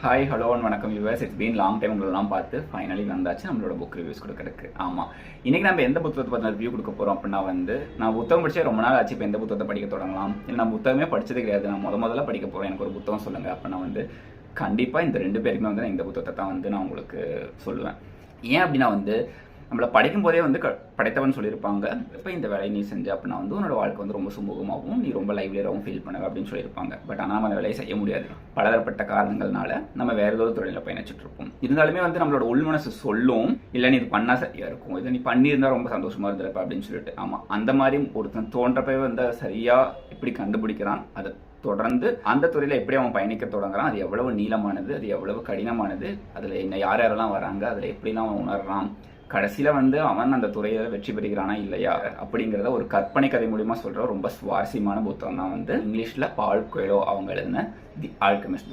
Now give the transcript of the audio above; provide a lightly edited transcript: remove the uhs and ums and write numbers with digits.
Hi hello வணக்கம் US. It's been long time உங்களெல்லாம் பார்த்து ஃபைனலி வந்தாச்சு நம்மளோட புக் ரிவ்யூஸ் கொடுக்கறதுக்கு. ஆமாம், இன்றைக்கி நம்ம எந்த புத்தகத்தை பற்றி ரிவ்யூ கொடுக்க போகிறோம் அப்படின்னா நான் புத்தகம் படித்தே ரொம்ப நாள் ஆச்சு. இப்போ எந்த புத்தகத்தை படிக்க தொடங்கலாம், இல்லை நான் புத்தகமே படித்தது கிடையாது, நான் முதல்ல படிக்க போகிறேன், எனக்கு ஒரு புத்தகம் சொல்லுங்கள் அப்படின்னா கண்டிப்பாக இந்த ரெண்டு பேருக்குமே நான் இந்த புத்தகத்தை தான் நான் உங்களுக்கு சொல்லுவேன். ஏன் அப்படின்னா நம்மளை படிக்கும் போதே படைத்தவன் சொல்லியிருப்பாங்க, இப்போ இந்த வேலையை நீ செஞ்ச அப்படின்னா உன்னோட வாழ்க்கை ரொம்ப சுமூகமாகவும் நீ ரொம்ப லைவ்லியராகவும் ஃபீல் பண்ணுவ அப்படின்னு சொல்லியிருப்பாங்க. பட் ஆனால் நம்ம அந்த வேலையை செய்ய முடியாது. பலதரப்பட்ட காரணங்கள்னால நம்ம வேற ஏதோ தொழிலில் பயணிச்சுட்டு இருப்போம். இருந்தாலுமே நம்மளோட உள்மனசு சொல்லும், இல்லை நீ இது பண்ணால் சரியா இருக்கும், இதை நீ பண்ணியிருந்தா ரொம்ப சந்தோஷமா இருந்திருப்ப அப்படின்னு சொல்லிட்டு. ஆமாம், அந்த மாதிரி ஒருத்தன் தோன்றப்பவே அதை சரியா எப்படி கண்டுபிடிக்கிறான், அதை தொடர்ந்து அந்த துறையில் எப்படி அவன் பயணிக்க தொடங்குறான், அது எவ்வளவு நீளமானது, அது எவ்வளவு கடினமானது, அதில் என்ன யார் யாரெல்லாம் வராங்க, அதில் எப்படிலாம் அவன் உணர்றான், கடைசியில் அவன் அந்த துறையில் வெற்றி பெறுகிறானா இல்லையா அப்படிங்கிறத ஒரு கற்பனை கதை மூலியமா சொல்கிற ரொம்ப சுவாரஸ்யமான புத்தகம் தான் இங்கிலீஷில் பால் கொய்லோ அவங்க எழுதின தி ஆல்கெமிஸ்ட்.